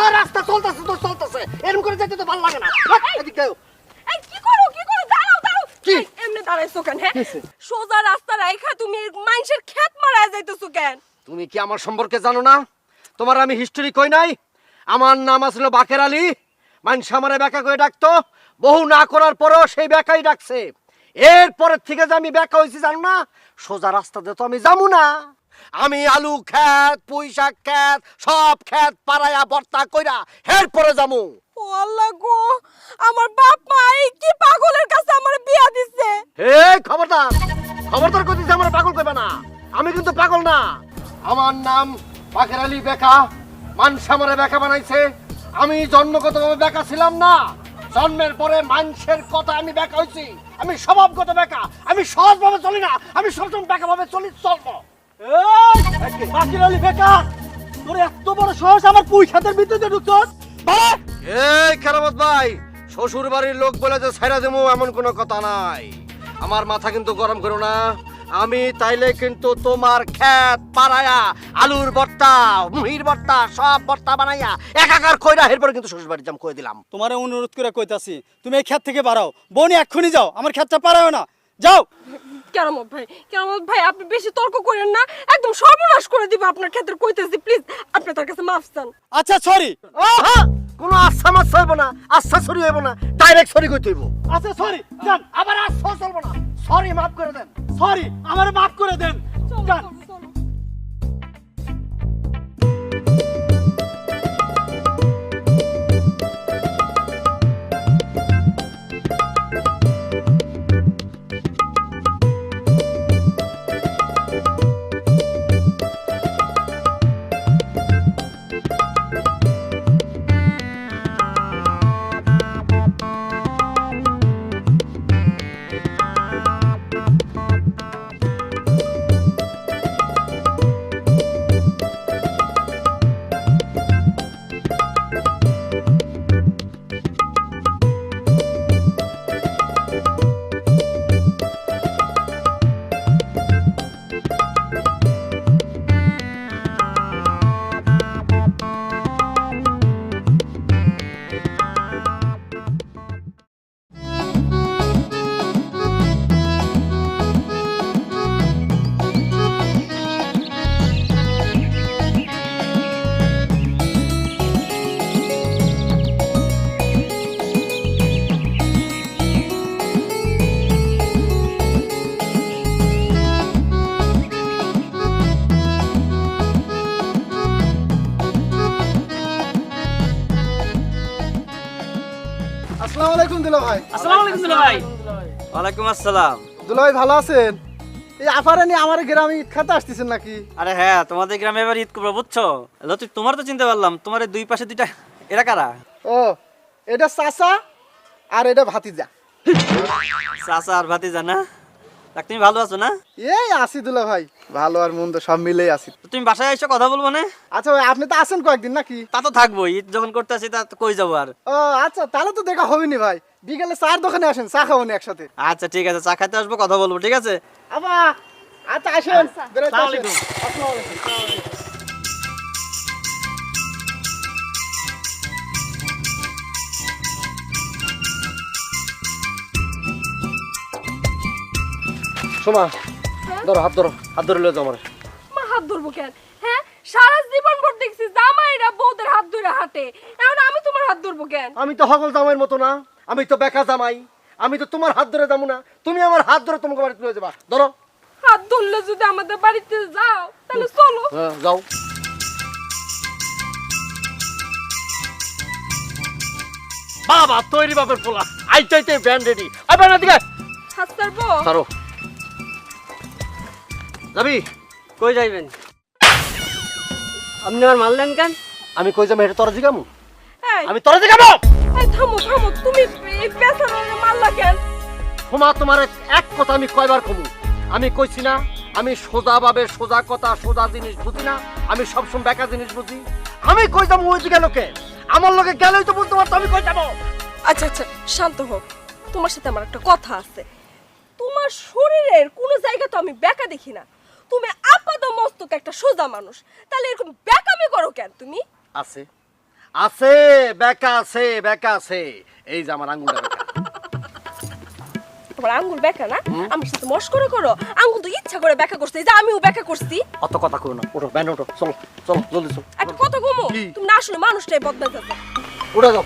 তো রাস্তা চলতেছে তো চলতেছে, এরকম করে যেতে তো ভালো লাগে না। এদিক দাও। এই কি করো দাঁড়াও কি? এমনি দাঁড়াইছো কেন? হ্যাঁ সোজা রাস্তা রাইখা তুমি মানুষের ক্ষেত মারা যাইতেছো কেন? তুমি কি আমার সম্পর্কে জানো না? তোমার আমি হিস্টোরি কই নাই? আমার নাম আসলে বাকের আলী। মানুষ আমারে বেকা করে ডাকতো, বহু না করার পরেও সেই বেকাই ডাকছে। এরপরের থেকে যে আমি বেকা হয়েছি জানো না, সোজা রাস্তাতে তো আমি যাবো না। আমি আলু ক্ষেত, পুঁই শাক ক্ষেত, সব ক্ষেত পাড়ায়া বর্তা কইরা এরপরে যাবো। ও আল্লাহ গো, আমার বাপ মা এই কি পাগলের কাছে আমার বিয়া দিছে। এই খবরদার কইতেছি আমার পাগল কইবে না। আমি কিন্তু পাগল না। আমার নাম বাকের আলী বেকা। মানুষ আমারে বেকা বানাইছে। আমি জন্মগতভাবে বেকা ছিলাম না, জন্মের পরে মানুষের কথা আমি বেকা হইছি। আমি স্বভাবগত বেকা, আমি সহজভাবে চলি না, আমি সবসময় বেকা ভাবে চলবো। বাকের আলী বেকা, তোর এত বড় সাহস আমার পুঁই ক্ষেতের ভিতরে ঢুকছস? এই কেরামত ভাই, শ্বশুর বাড়ির লোক বলে যে ছাইরা দেবো এমন কোনো কথা নাই। আমার মাথা কিন্তু গরম করো না। আমি তাইলে কিন্তু তোমার ক্ষেত পাড়ায়া আলুর ভর্তা, মুহির ভর্তা, সব ভর্তা বানাইয়া একাকার কইরা এরপরে কিন্তু শ্বশুর বাড়ি যাম কই দিলাম। তোমারে অনুরোধ করে কইতাছি, তুমি এই ক্ষেত থেকে বাড়াও। বনি এক্ষুনি যাও, আমার ক্ষেতটা পারাও না, যাও। কেরামত ভাই আপনি বেশি তর্ক করেন না, একদম সর্বনাশ করে দিব আপনার ক্ষেত্রে কইতেছি। প্লিজ আপনি তার কাছে মাফ চান। আচ্ছা সরি। আহা, কোনো আচ্ছা মাছ হইব না, আচ্ছা সরি হইব না, ডাইরেক্ট সরি কইতে হইব। আচ্ছা সরি, যান। আবার আচ্ছা চলবো না, সরি মাফ করে দেন। সরি, আমারে মাফ করে দেন, যান। চলো। আসসালামু আলাইকুম দুলা ভাই। আসসালামু আলাইকুম দুলা ভাই। ওয়ালাইকুম আসসালাম। দুলা ভাই ভালো আছেন? এই আফারে নিয়ে আমার গ্রামে ঈদ খাতে আসতেছেন নাকি? আরে হ্যাঁ, তোমাদের গ্রামে এবার ঈদ করবো বুঝছো। লতিফ, তোমার তো চিনতে পারলাম, তোমার এই দুই পাশে দুইটা, এরা কারা? ও, এটা চাচা আর এটা ভাতিজা। চাচা আর ভাতিজা না? দেখ, তুমি ভালো আছো না? এই আছি দুলা ভাই, ভালো আর মন্দ সব মিলেই আছি। তো তুমি বাসায় এসে কথা বলবো না? আচ্ছা ভাই, আপনি তো আছেন কয়েকদিন নাকি? তা তো থাকবো, ঈদ যখন করতে আসি তা তো কই যাবো আর। ও আচ্ছা, তাহলে তো দেখা হবেনি ভাই। বিকেলে চার দোকানে আসেন, চা খাবো না একসাথে। আচ্ছা ঠিক আছে, চা খাইতে আসবো, কথা বলবো, ঠিক আছে? আবা, আচ্ছা আসেন। বেরোতে আসসালামু আসেন। আলাইকুম। আসসালামু আলাইকুম। শোনা, ধরো হাত ধরো, হাত ধরে লয়ে যাও আমার। মা হাত ধরবো কেন? হ্যাঁ, সারা জীবন ভর দেখছি জামাইরা বউদের হাত ধরে হাঁটে, এখন আমি তোমার হাত ধরবো কেন? আমি তো হগল জামাইয়ের মতো না, আমি তো বেকা জামাই। আমি তো তোমার হাত ধরে যাবো না, তুমি আমার হাত ধরে তোমাকে বাড়িতে লয়ে যাবা। ধরো। হাত ধরলে যদি আমাদের বাড়িতে যাও তাহলে চলো। হ্যাঁ, যাও। বাবা তৈরি বাপের পোলা, আইতে ব্যান্ড রেডি। আবার না দিকে হাত ছাড়বো? ধরো। যাবি? কই যাইবেন? আপনি আর মারলেন কেন? আমি কই যাবো এটা তোরা জিগামু? এই, আমি তোরা জিগাবো? এই থামো, তুমি এই পেছনে মারলা কেন? ক্ষমা তোমার এক কথা আমি কয়বার কমু? আমি কইছি না আমি সোজা ভাবে সোজা কথা সোজা জিনিস বুঝি না, আমি সবসময় বেকা জিনিস বুঝি। আমি কই যাবো ওই দিকে লোকে? আমার লোকে গেলেই তো বুঝতে পারতো আমি কই যাবো। আচ্ছা শান্ত হোক, তোমার সাথে আমার একটা কথা আছে। তোমার শরীরের কোনো জায়গা তো আমি বেঁকা দেখি না, তুমি আপাত মস্তক একটা সোজা মানুষ, তাহলে এরকম বেঁকামি করো কেন তুমি? আছে আছে বেকা আছে বেকা আছে, এই যে আমার আঙ্গুলটা বেকা। তোমার আঙ্গুল বেঁকা না? আমার সাথে মস্করা করো? আঙ্গুল তো ইচ্ছা করে বেঁকা করছে, এই যে আমিও বেঁকা করছি। অত কথা কই না, ওঠো ব্যান ওঠো, চলো চলো জলদি চলো। একটা কথা কমো, কি? তুমি না আসলে মানুষটাই বদলাতে যাচ্ছে। উঠে যাও।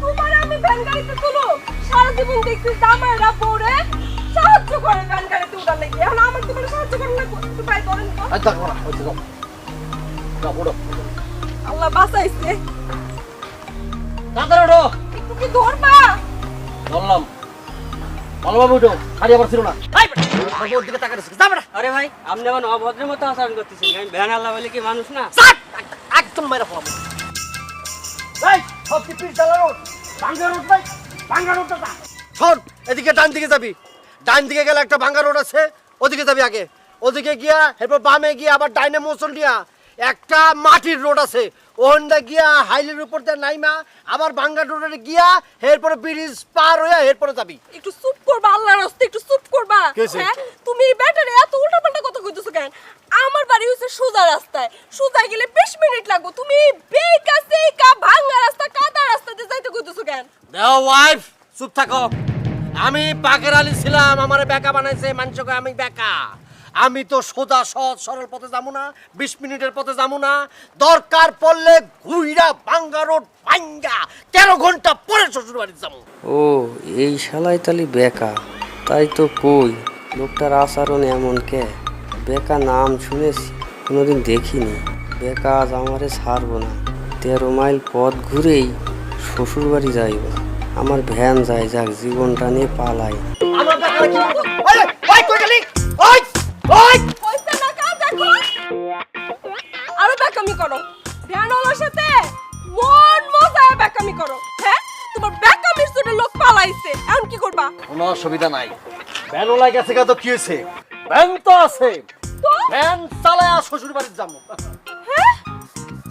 তোমার আমি ভ্যান গাড়িতে তুলো, সারা জীবন দেখছি জামাইরা পরে সাহায্য করে ভ্যান গাড়িতে উঠার লেগে, এখন আমার তোমার সাহায্য করে না, একটু পাই ধরেন তো। আর দেখো না, ওই যে যাও যাও ওঠো। আল্লাহ বাঁচাইছে। তাড়াতাড়ি ওঠো। একটু কি ধরবা? বললাম ভালোভাবে উঠো, খালি আবার ছিল না। আমার ওর দিকে তাকাচ্ছিস, যাবে না। আরে ভাই, আপনি এখন অভদ্রের মতো আচরণ করতেছেন। আমি ভ্যান আল্লাহ বলে কি মানুষ না? একদম মাইরা ফেলাবো। এই সব কি পিস ডালা রোড, ভাঙ্গা রোড নাই, ভাঙ্গা রোডটা যা। শোন, এদিকে ডান দিকে যাবি, ডান দিকে গেলে একটা ভাঙ্গা রোড আছে, ওদিকে যাবি আগে। ওদিকে গিয়া এরপর বামে গিয়া আবার ডাইনে মোচন দিয়া একটা মাটির রোড আছে, ওখানটা গিয়া হাইলের উপর দিয়ে নাইমা আবার ভাঙ্গা রোডে গিয়া এরপরে ব্রিজ পার হইয়া এরপরে যাবি। একটু চুপ করবা, আল্লাহর রাস্তায় একটু চুপ করবা। কি হয়েছে? হ্যাঁ, তুমি এই ব্যাটারে এত উল্টাপাল্টা কথা কইতেছো কেন? আমার বাড়ি হইছে সোজা রাস্তায়, সোজা গেলে 20 মিনিট লাগবে, তুমি এই বেকা সেকা ভাঙা রাস্তা কাদা রাস্তা দিয়ে যাইতে কইতেছো কেন? দেও ওয়াইফ, চুপ থাকো। আমি বাকের আলী ছিলাম, আমারে বেকা বানাইছে মানুষকে, আমি বেকা। আমি তো সোজা সহজ সরল পথে যাবো না, 20 মিনিটের পথে যাবো না, দরকার পড়লে ঘুইরা ভাঙ্গা রোড ভাঙ্গা 13 ঘন্টা পরে শ্বশুর বাড়ি যাবো। ও এই শালাই তালি বেকা, তাই তো কই লোকটার আচরণ এমন কে? বেকা নাম শুনেছি, কোনোদিন দেখিনি। বেকা আজ আমারে ছাড়বো না, 13 মাইল পথ ঘুরেই শ্বশুর বাড়ি যাইব। আমার ভ্যান যায় যাক, জীবনটা নিয়ে পালাই। আমার বেকারে কি বলবো? ওই ওই কই গেলি? ওই ওই কইছে না কা দেখো, আরো বেকামি করো, ভ্যানওয়ালার সাথে মন মজায় বেকামি করো। হ্যাঁ, তোমার বেকামির জন্য লোক পালাইছে, এখন কি করবা? কোনো অসুবিধা নাই, ভ্যানও গেছে তো কি হয়েছে, ভ্যান তো আছে, তো ভ্যান চালায়া শ্বশুর বাড়ি যাবো। হ্যাঁ,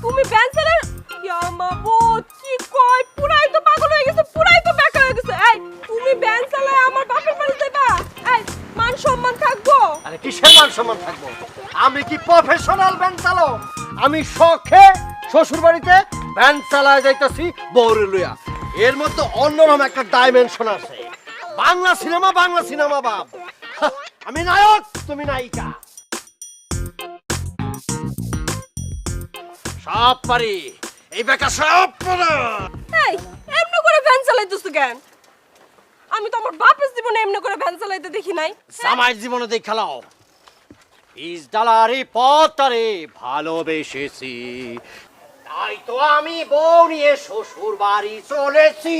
তুমি ভ্যান চালার ইয়া মাবুদ, কি কয়, পুরাই তো পাগল হয়ে গেছে, পুরাই তো বেকা হয়ে গেছে। এই তুমি ভ্যান চালায় আমার বাপের বাড়ি যাইবা? এই মান সম্মান থাকবো? আরে কিসের মান সম্মান থাকবো? আমি কি প্রফেশনাল ভ্যান চালাও? আমি শখে শ্বশুর বাড়িতে ভ্যান চালায় যাইতাছি বউরে লইয়া। এর মধ্যে অন্যরকম একটা ডাইমেনশন আছে। বাংলা সিনেমা বাপ। হা, আমি নায়ক, তুমি নায়িকা। সব পারি, এই বেকা সব পারে। এই এমনি করে ভ্যান চালাইতেছো কেন? আমি তো আমার বাপের জীবনে এমনি করে ভ্যান চালাইতে দেখি নাই। জামাইয়ের জীবনে দেখ খেলাও, ইস ডালারে পথরে ভালোবেসেছি, তাই তো আমি বউ নিয়ে শ্বশুর বাড়ি চলেছি।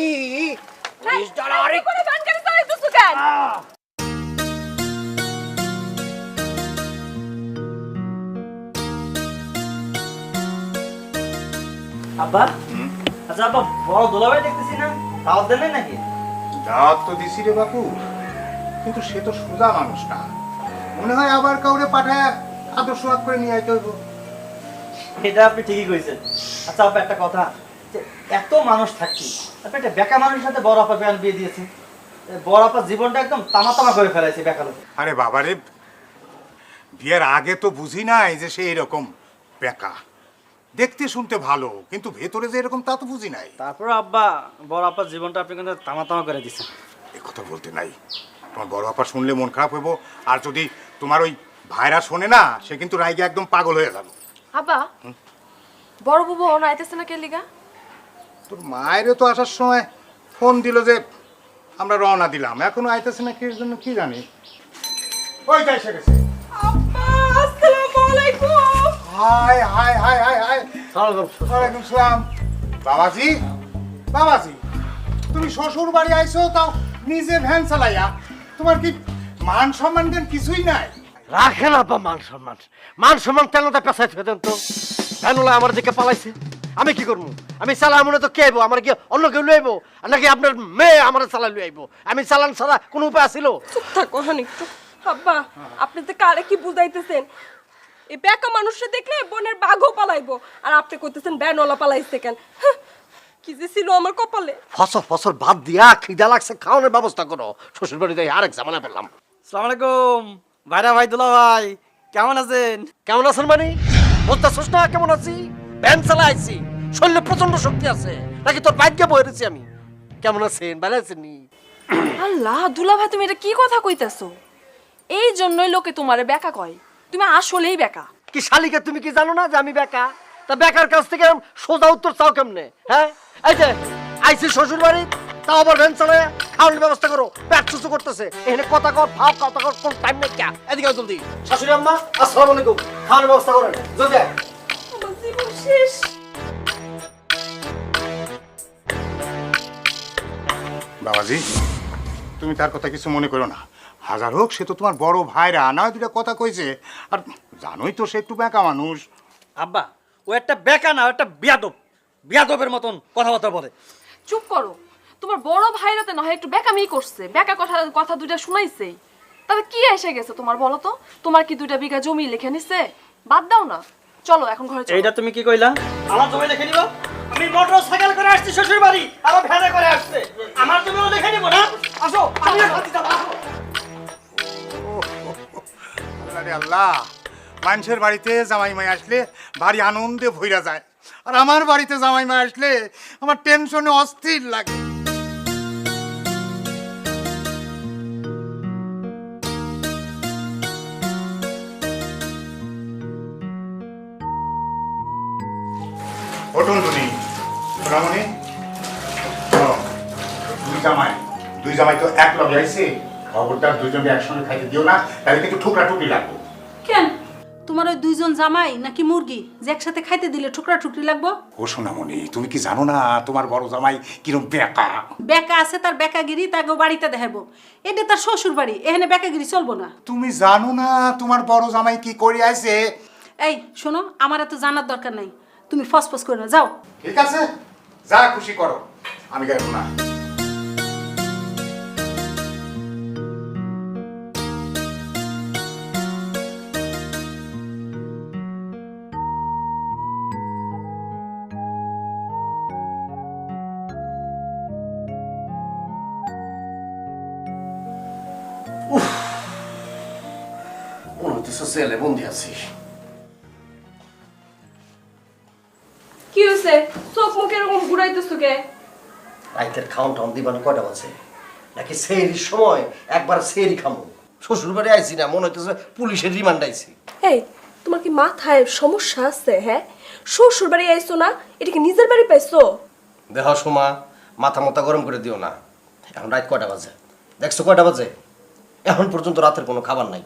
এই, ইস ডালারে এমনি করে ভ্যান গাড়ি চালাইতেছো কেন? আব্বা, আচ্ছা আব্বা, বড় দোলাভাই দেখতেছি না, দাওয়াত দেন নাকি? দাওয়াত তো দিছি রে বাপু, কিন্তু সে তো সোজা মানুষ না, মনে হয় আবার কাউরে পাঠায় আদর সোয়াদ করে নিয়ে আইতে হইব। এটা আপনি ঠিকই কইছেন। আচ্ছা আব্বা, একটা কথা, যে এত মানুষ থাকছি, আপনি একটা বেকা মানুষের সাথে বড় আপা বিয়ে দিয়েছেন, বড় আপার জীবনটা একদম তামা করে ফেলাইছে বেকা লোক। আরে বাবারে, বিয়ের আগে তো বুঝি নাই যে সে এরকম বেকা। দেখতে শুনতে ভালো, কিন্তু ভেতরে যে এরকম তা তো বুঝি নাই। তারপর আব্বা, বড় আপার জীবনটা আপনি কিন্তু তামা করে দিচ্ছেন। এ কথা বলতে নাই, তোমার বড় আপা শুনলে মন খারাপ হইব, আর যদি তোমার ওই ভাইরা শোনে না, সে কিন্তু রাইগে একদম পাগল হয়ে যাবে। আব্বা, বড় বুবু অন আইতেছে না কে লিগা? তোর মায়েরও তো আসার সময় ফোন দিল যে আমরা রওনা দিলাম, এখনো আইতেছে না, কি জন্য কি জানি। ওই যাই সে গেছে। আব্বা, আসসালামু আলাইকুম। High high high high high, ওয়ালাইকুম সালাম। বাবাজি, বাবাজি, তুমি শ্বশুর বাড়ি আইছো, তাও নিজে ভ্যান চালাইয়া, তোমার কি মান সম্মান দেন কিছুই নাই? রাখেন আপা মান সম্মান, মান সম্মান তেলটা পেছাই থেকে দেন তো। ভ্যানওয়ালা আমার দিকে পালাইছে, আমি কি করবো? আমি চালা মনে তো কে আইবো? আমার কি অন্য কেউ লই আইবো, নাকি আপনার মেয়ে আমার চালা লই আইবো? আমি চালান ছাড়া কোনো উপায় আছিল? চুপ থাকো হানিকটু। আব্বা, আপনি তো কারে কি বুঝাইতেছেন? এই বেকা মানুষটা দেখলে বোনের বাঘও পালাইবো, আর আপনি কইতেছেন ভ্যানওয়ালা পালাইছে কেন? হাহ, কি যে ছিল আমার কপালে। ফসল ভাত দিয়া খিদা লাগছে, খাওয়ানোর ব্যবস্থা করো। শ্বশুর বাড়িতে আরেক ঝামেলা পেলাম। আসসালামু আলাইকুম ভাইরা, ভাই দুলা ভাই, কেমন আছেন? কেমন আছেন মানে? বুঝতেছিস না কেমন আছি? ভ্যান চালাইছি, শরীরে প্রচন্ড শক্তি আছে, নাকি তোর বাইককে বইরেছি আমি? কেমন আছেন? ভালো আছেন নি? আল্লাহ দুলা ভাই তুমি এটা কি কথা কইতাছো? এই জন্যই লোকে তোমারে বেকা কয়, তুমি আসলেই বেকা। কি শালিকা, তুমি কি জানো না যে আমি বেকা? তা বেকার কাছ থেকে সোজা উত্তর চাও কেমনে? হ্যাঁ, এই যে আইসি শ্বশুর বাড়ি, তাও আবার ভ্যান চালায়, খাওয়ানোর ব্যবস্থা করো, পেট চুচু করতেছে, এখানে কথা কর ভাব, কথা কর, কোন টাইম নেই। ক্যা এদিকে আও জলদি। শাশুড়ি আম্মা, আসসালামু আলাইকুম, খাওয়ানোর ব্যবস্থা করেন জলদি আয়। আমার জীবন শেষ। বাবাজি, তুমি তার কথা কিছু মনে করো না। হাজার হোক সে তো তোমার বড় ভাইরা, না দুটা কথা কইছে। আর জানোই তো সে একটু বেঁকা মানুষ। আব্বা, ও একটা বেকা না, ও একটা বিয়াদব, বিয়াদবের মতন কথাবার্তা বলে। চুপ করো, তোমার বড় ভাইরাতে না হয় একটু বেকামি করছে, বেকা কথা কথা দুইটা শুনাইছেই, তবে কি এসে গেছে তোমার বলো তো? তোমার কি 2 বিঘা জমি লিখে নিছে? বাদ দাও না, চলো এখন ঘরে চলো। এইটা তুমি কি কইলা? আমার জমি লিখে নিব? আমি মোটর সাইকেল করে আসছি শ্বশুর বাড়ি, আর ও ভ্যানে করে আসছে, আমার জমিও লিখে নিব না? আসো, আমি আর খাচ্ছি যাবো, আসো। আল্লাহ রে আল্লাহ, মানুষের বাড়িতে জামাই মাই আসলে ভারী আনন্দে ভইরা যায়, আর আমার বাড়িতে জামাই মাই আসলে আমার টেনশনে অস্থির লাগে। ওঠুন তুমি, সোনামণি, শোনো, দুই জামাই তো এক লগে আইছে, খবরদার দুইজনকে একসঙ্গে খাইতে দিও না, তাহলে কিন্তু ঠুকরা টুকরি লাগবে। কেন তোমার ওই 2জন জামাই নাকি মুরগি যে একসাথে খাইতে দিলে ঠুকরা ঠুকরি লাগবো? ও সোনামণি, তুমি কি জানো না তোমার বড় জামাই কিরম বেকা? বেকা আছে, তার বেকাগিরি তাকে বাড়িতে দেখাবো, এটা তার শ্বশুর বাড়ি, এখানে বেকাগিরি চলবো না। তুমি জানো না তোমার বড় জামাই কি করে আইছে? এই শোনো, আমার এত জানার দরকার নাই, তুমি ফসফস করে না, যাও। ঠিক আছে, যা খুশি করো, আমি গাইব না। মনে হইতেছে সেলে বন্দি আছি। কি হয়েছে? চোখ মুখ এরকম ঘুরাইতেছো কে? রাইতের খাওন টাউন দিবানো কয়টা বাজে? নাকি সেহরির সময় একবার সেহরি খামো? শ্বশুর বাড়ি আইছি না, মনে হইতেছে পুলিশের রিমান্ড আইছি। এই, তোমার কি মাথায় সমস্যা আছে? হ্যাঁ, শ্বশুর বাড়ি আইছো না, এটা কি নিজের বাড়ি পাইছো? দেহ সোমা, মাথা মাথা গরম করে দিও না। এখন রাত কয়টা বাজে? দেখছো কয়টা বাজে? এখন পর্যন্ত রাতের কোনো খাবার নাই।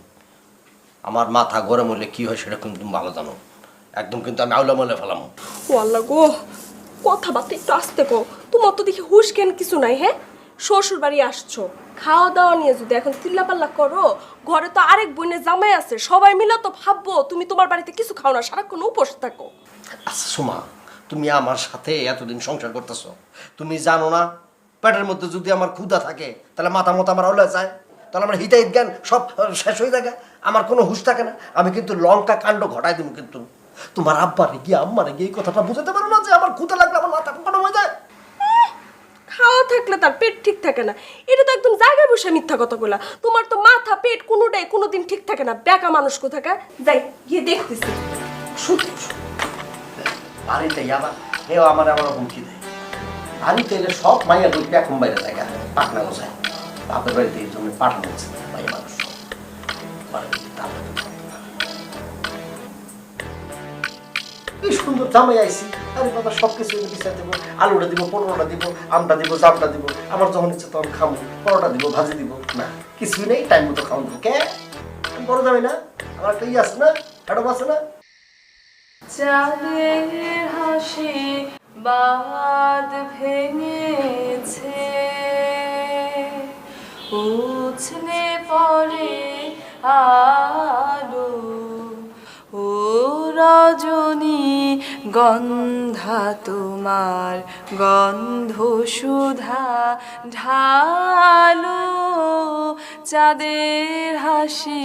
আমার মাথা গরম হলে কি হয় সেটা কিন্তু তুমি ভালো জানো। একদম কিন্তু আমি আউলা মলে ফেলাম। ও আল্লাহ গো, কথাবার্তা একটু আস্তে কও। তোমার তো দেখি হুশ জ্ঞান কিছু নাই। হ্যাঁ, শ্বশুর বাড়ি আসছো, খাওয়া দাওয়া নিয়ে যদি এখন চিল্লাপাল্লা করো, ঘরে তো আরেক বোনের জামাই আছে, সবাই মিলে তো ভাববো তুমি তোমার বাড়িতে কিছু খাও না, সারাক্ষণ উপোস থাকো। আচ্ছা সোমা, তুমি আমার সাথে এতদিন সংসার করতেছো, তুমি জানো না পেটের মধ্যে যদি আমার ক্ষুধা থাকে তাহলে মাথা মতো আমার হলে যায়, তাহলে আমার হিতাহিত জ্ঞান সব শেষ হয়ে যায়, আমার কোনো হুঁশ থাকে না। আমি কিন্তু লঙ্কা কাণ্ড ঘটাই দেবো, কিন্তু তোমার আব্বারে গিয়ে আম্মারে গিয়ে এই কথাটা বুঝতে পারো না যে আমার ক্ষুধা লাগলে আমার মাথা গরম হয়ে যায়। খাওয়া থাকলে তার পেট ঠিক থাকে না, এটা তো একদম জায়গায় বসে মিথ্যা কথা বলা। তোমার তো মাথা পেট কোনোটাই কোনোদিন ঠিক থাকে না, বেকা মানুষ কোথাকার। যাই গিয়ে দেখতেছি। বাড়িতে আবার কেউ আমার হুমকি দেয়, বাড়িতে এলে সব মাইয়া দুই এখন বাইরে জায়গা পাকনা গোছায়, বাপের বাড়িতে এই জন্য পাঠানো হচ্ছে মাইয়া মানুষ। এই সুন্দর জামাই আইসি, আরে বাবা সব কিছু বিচার দেবো, আলুটা দিব, পরোটা দিব, আমটা দিব, জামটা দিব, আমার যখন ইচ্ছে তখন খাবো, পরোটা দিব, ভাজি দিব, না কিছুই নেই, টাইম মতো খাওয়া দেবো। কে আমি বড় যাবে না, আমার একটা ইয়ে আছে না, ম্যাডাম আছে না। চাঁদের হাসি বাদ ভেঙেছে, উছলে পড়ে আলো, ও রজনী গন্ধা তোমার গন্ধ সুধা ঢালো, চাঁদের হাসি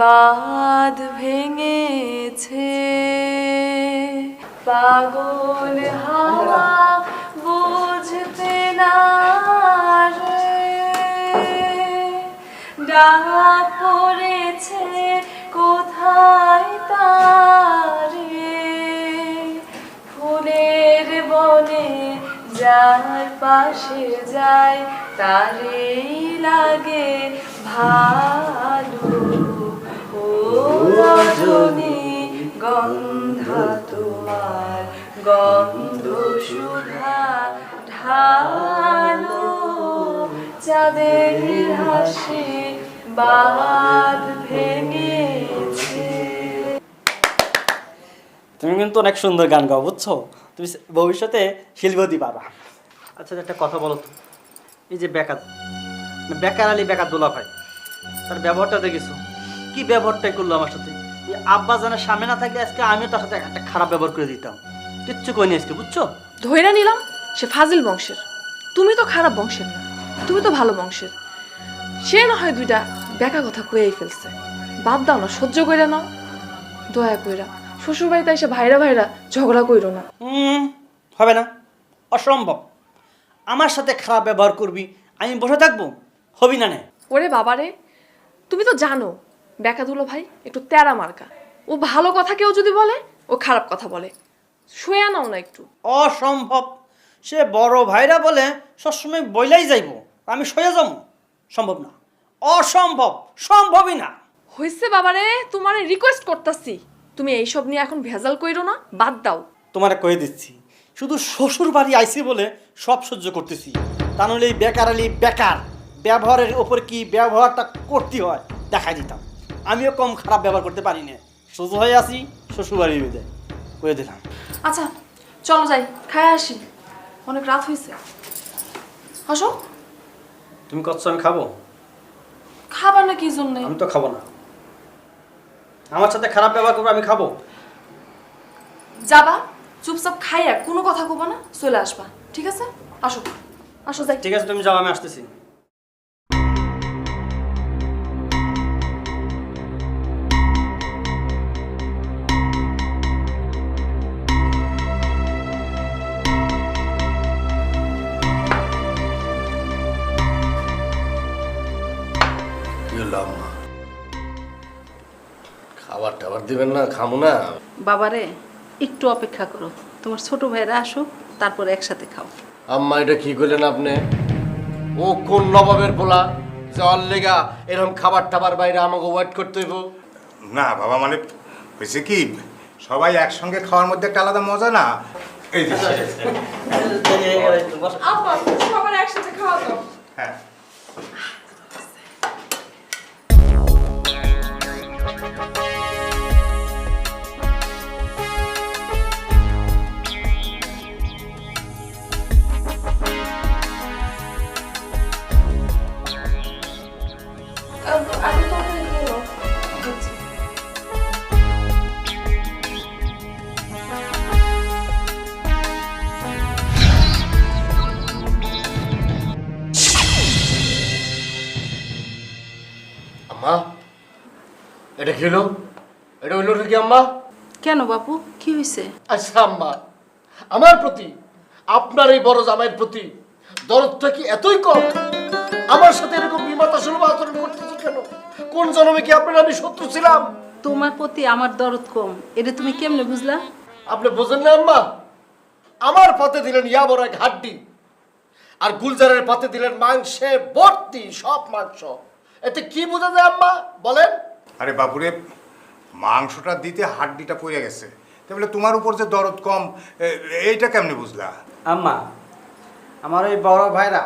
বাঁধ ভেঙেছে, পাগল হাওয়া বুঝতে না রে, ডাক পড়েছে কোথায় তারে, যার পাশে যায় তারেই লাগে ভালো। ও রজনী গন্ধা তোমার গন্ধ সুধা ঢালো, চাঁদের হাসি বাদ ভেঙেছে। তুমি কিন্তু অনেক সুন্দর গান গাও, বুঝছো? তুমি ভবিষ্যতে শিল্পী হতে পারবা। আচ্ছা একটা কথা বলো তো, এই যে বেকার আলী বেকার দোলা ভাই, তার ব্যবহারটা দেখেছো? কি ব্যবহারটাই করলো আমার সাথে। এই আব্বা জানার সামনে না থাকলে আজকে আমিও তার সাথে একটা খারাপ ব্যবহার করে দিতাম। কিচ্ছু কইনি আজকে, বুঝছো? ধইরা নিলাম সে ফাজিল বংশের, তুমি তো খারাপ বংশের না, তুমি তো ভালো বংশের। সে না হয় দুইটা বেকা কথা কয়েই ফেলছে, বাদ দাও না, সহ্য কইরা নাও। দয়া কইরা শ্বশুর বাড়িতে এসে ভাইরা ভাইরা ঝগড়া কইরো না। হবে না, অসম্ভব। আমার সাথে খারাপ ব্যবহার করবি, আমি বসে থাকবো? হবি না। ওরে বাবারে, তুমি তো জানো বেকা দুলো ভাই একটু তেরা মার্কা। ও ভালো কথা কেউ যদি বলে, ও খারাপ কথা বলে। শুয়ে নাও না একটু। অসম্ভব। সে বড় ভাইরা বলে সবসময় বইলাই যাইব, আমি সয়ে যাবো? সম্ভব না, অসম্ভব, সম্ভবই না। হইছে বাবারে, তোমারে রিকোয়েস্ট করতাছি, তুমি এইসব নিয়ে এখন ভেজাল কইরো না, বাদ দাও। তোমারে কয়ে দিচ্ছি, শুধু শ্বশুর বাড়ি আইসি বলে সব সহ্য করতেছি, তা নাহলে এই বেকার আলী বেকার ব্যবহারের ওপর কি ব্যবহারটা করতে হয় দেখাই দিতাম। আমিও কম খারাপ ব্যবহার করতে পারি না, সোজা হয়ে আসি শ্বশুর বাড়ি হয়ে যায়, কয়ে দিলাম। আচ্ছা চলো যাই, খায় আসি, অনেক রাত হয়েছে। আসো। তুমি কচ্ছ আমি খাবো? খাবার না কি জন্য? আমি তো খাবো না। আমার সাথে খারাপ ব্যবহার করবো, আমি খাবো? যাবা চুপচাপ খাইয়া কোনো কথা কব না, চলে আসবা, ঠিক আছে? আসো আসো যাই। ঠিক আছে, তুমি যাও, আমি আসতেছি। খাবার টাবার দিবেন না? খামু না। বাবারে একটু অপেক্ষা করো, তোমার ছোট ভাইরা আসুক, তারপর একসাথে খাও। আম্মা এটা কি করলেন আপনি? ও কোন নবাবের পোলা যাওয়ার লেগা এরকম খাবার টাবার বাইরে আমাকে ওয়েট করতে হইব? না বাবা, মানে হয়েছে কি, সবাই একসঙ্গে খাওয়ার মধ্যে একটা আলাদা মজা না। এই যে আপা সবার একসাথে খাওয়া দাও। হ্যাঁ, আমি তো বলো আম্মা এটা কি হলো? এটা হইলো নাকি আম্মা? কেন বাপু, কি হয়েছে? আচ্ছা আম্মা, আমার প্রতি আপনার এই বড় জামাইয়ের প্রতি দরদটা কি এতই কম? আমার সাথে এরকম বিমাতা সুলভ আচরণ করতেছে কেন? কোন জন্মে কি আপনার আমি শত্রু ছিলাম? তোমার প্রতি আমার দরদ কম, এটা তুমি কেমনে বুঝলা? আপনি বোঝেন না আম্মা? আমার পাতে দিলেন ইয়াবর এক হাড্ডি, আর গুলজারের পাতে দিলেন মাংসে ভর্তি সব মাংস। এতে কি বোঝা যায় আম্মা বলেন? আরে বাপুরে, মাংসটা দিতে হাড্ডিটা পড়ে গেছে, তাহলে তোমার উপর যে দরদ কম, এইটা কেমনে বুঝলা? আম্মা, আমার ওই বড় ভাইরা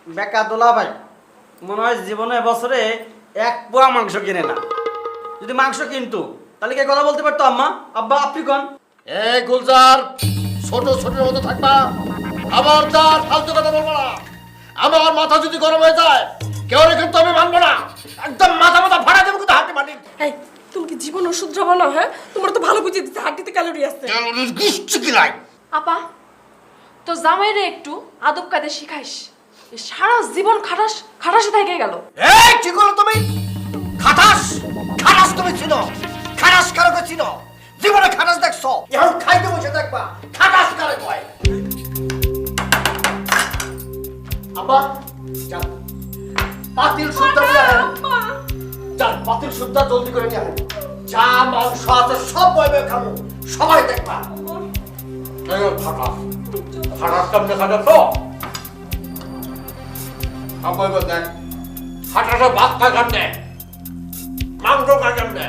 বেকা দোলা ভাই মনে হয় জীবনে বছরে এক পোয়া মাংস কিনে না। যদি মাংস কিনতো তাহলে কি কথা বলতে পারতো? আম্মা, আব্বা, আপনি কোন? এই গুলজার, ছোট ছোটের মতো থাকবা, খবরদার ফালতু কথা বলবো না। আমার মাথা যদি গরম হয়ে যায় কেউ কিন্তু আমি মানবো না, একদম মাথা মাথা ফাড়া দেবো কিন্তু হাঁটি মাটি। এই তুমি কি জীবন ওষুধ যাবো না? হ্যাঁ, তোমার তো ভালো বুঝিয়ে দিতে, হাড্ডিতে ক্যালোরি আছে। কিচ্ছু কি নাই। আপা তো জামাইরে একটু আদব কায়দা শিখাইস, এ সারা জীবন খাটাস খাটাসে থেকে গেল। এই কি করো তুমি? খাটাস খাটাস তুমি চিনো? খাটাস কারকে চিনো? জীবনে খাটাস দেখছো? এখন খাইতে বসে দেখবা খাটাস কারে কয়। আব্বা যান, পাতিল সুদ্ধা নিয়ে আয়। যান, পাতিল সুদ্ধা জলদি করে নিয়ে আয়। যা মাংস আছে সব বইবে খাবো, সবাই দেখবা। খাটাস খাটাস কেমনে খাটাছো সবাই বলতেন খাটাসে ভাত খায় কেমনে মাংস খায় কেমনে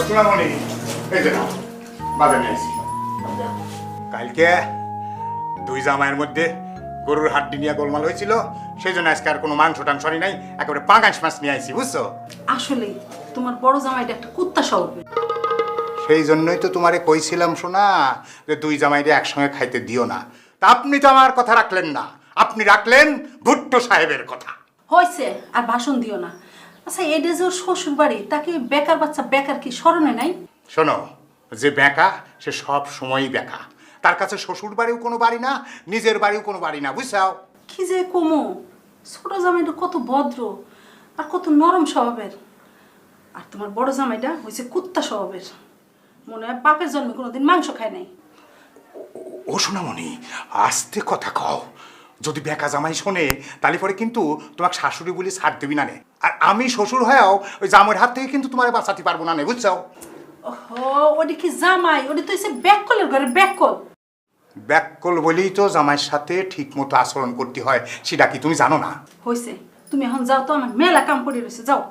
সোনামণি এই যে নাও বাজার নিয়ে আসি কালকে দুই জামাইয়ের মধ্যে গরুর হাড্ডি নিয়ে গোলমাল হয়েছিল সেই জন্য আজকে আর কোনো মাংস টাংস আনি নাই একেবারে পাঙ্গাস মাছ নিয়ে আইছি বুঝছো আসলে তোমার বড় জামাইটা একটা কুত্তা স্বভাবের। সেই জন্যই তো তোমারে কইছিলাম শোনা যে দুই জামাইরে একসঙ্গে খাইতে দিও না তা আপনি তো আমার কথা রাখলেন না আপনি রাখলেন ভুট্টো সাহেবের কথা হয়েছে আর ভাষণ দিও না। আচ্ছা এটা যে ওর শ্বশুর বাড়ি তাকে বেকার বাচ্চা বেকার কি স্মরণে নাই? শোনো যে বেকা সে সব সময়ই বেকা তার কাছে শ্বশুর বাড়িও কোনো বাড়ি না নিজের বাড়িও কোনো বাড়ি না বুঝছাও কি যে কমো, ছোট জামাইটা কত ভদ্র আর কত নরম স্বভাবের, আর তোমার বড় জামাইটা হয়েছে কুত্তা স্বভাবের। মনে হয় বাপের জন্মে কোনোদিন মাংস খায় নাই। ও সোনামণি আস্তে কথা কও যদি বেকা জামাই শোনে তাহলে পরে কিন্তু তোমাকে শাশুড়ি বলে ছাড় দেবি না নে আর আমি শ্বশুর হয়েও ওই জামাইয়ের হাত থেকে কিন্তু তোমার বাঁচাতে পারবো না নে বুঝছো ওহো ওটা কি জামাই, ওটা তো হচ্ছে ব্যাককলের ঘরে ব্যাককল। ব্যাককল বলেই তো জামাইয়ের সাথে ঠিক মতো আচরণ করতে হয় সেটা কি তুমি জানো না হয়েছে তুমি এখন যাও তো, আমার মেলা কাম করে রয়েছে, যাও।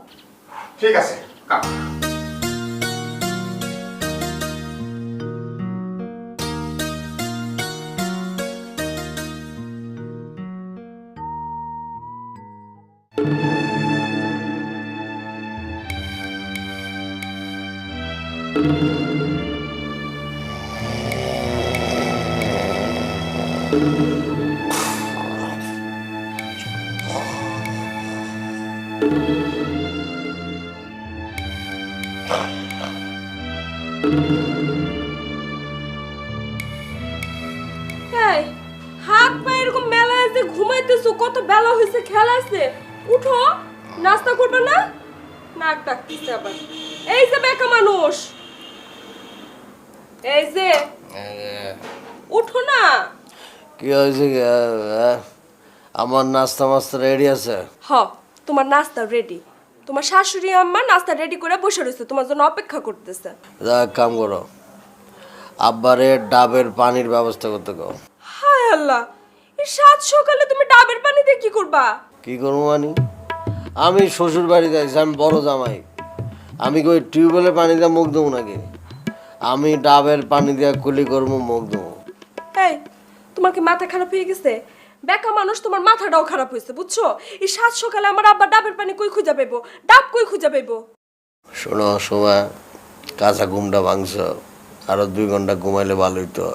ঠিক আছে কাম এই হাত পা এরকম মেলা আছে ঘুমাইতেছো, কত বেলা হয়েছে, খেলা আছে, উঠো নাস্তা করবে না? নাক ডাকতেছে আবার। এই যে বেকা মানুষ, এই যে উঠো না। কি হয়েছে আমার নাস্তা মাস্তা রেডি আছে? হ তোমার নাস্তা রেডি, তোমার শাশুড়ি আম্মা নাস্তা রেডি করে বসে রয়েছে, তোমার জন্য অপেক্ষা করতেছে। এক কাম করো, আব্বারে ডাবের পানির ব্যবস্থা করতে কও। হায় আল্লাহ, এই সাত সকালে তুমি ডাবের পানি দিয়ে কি করবা? কি করবো মানে? আমি শ্বশুর বাড়ি যাইছি, আমি বড় জামাই, আমি কই টিউবওয়েলের পানি দিয়ে মুখ দেবো নাকি? আমি ডাবের পানি দিয়ে কুলি করবো, মুখ দেবো। এই তোমার কি মাথা খারাপ হয়ে গেছে? বেকা মানুষ, তোমার মাথাটাও খারাপ হয়েছে বুঝছো? এই সাত সকালে আমার আব্বা ডাবের পানি কই খুঁজে পাইবো, ডাব কই খুঁজে পাইবো? শোনো সময় কাঁচা ঘুমটা ভাঙছ, আরো 2 ঘন্টা ঘুমাইলে ভালো হইতো।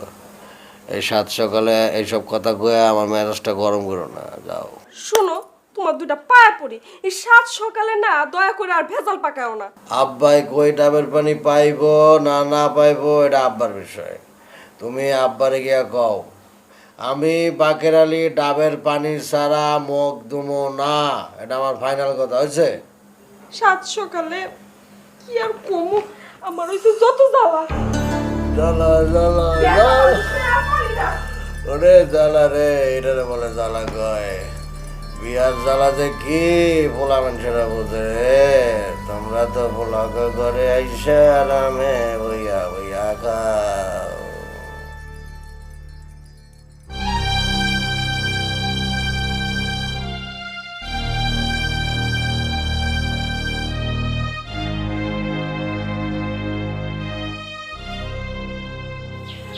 এই সাত সকালে এইসব কথা কয়ে আমার মেজাজটা গরম করো না, যাও। শোনো তোমার দুটা পায়ে পড়ি, এই সাত সকালে না দয়া করে আর ভেজাল পাকাও না। আব্বাই কই ডাবের পানি পাইবো না না পাইবো এটা আব্বার বিষয়, তুমি আব্বারে গিয়া কও আমি বাকের আলী ডাবের পানি ছাড়া মুখ দুমো না, এটা আমার ফাইনাল কথা হয়েছে। সাত সকালে কি আর কমু, আমার হইছে যত জ্বালা। জ্বালা জ্বালা জ্বালা, ওরে জ্বালা রে, এটারে বলে জ্বালা কয়। বিয়ার জ্বালা যে কি পোলা মানুষেরা বোঝে, তোমরা তো পোলা ঘরে আইসা আরামে বইয়া বইয়া খাও।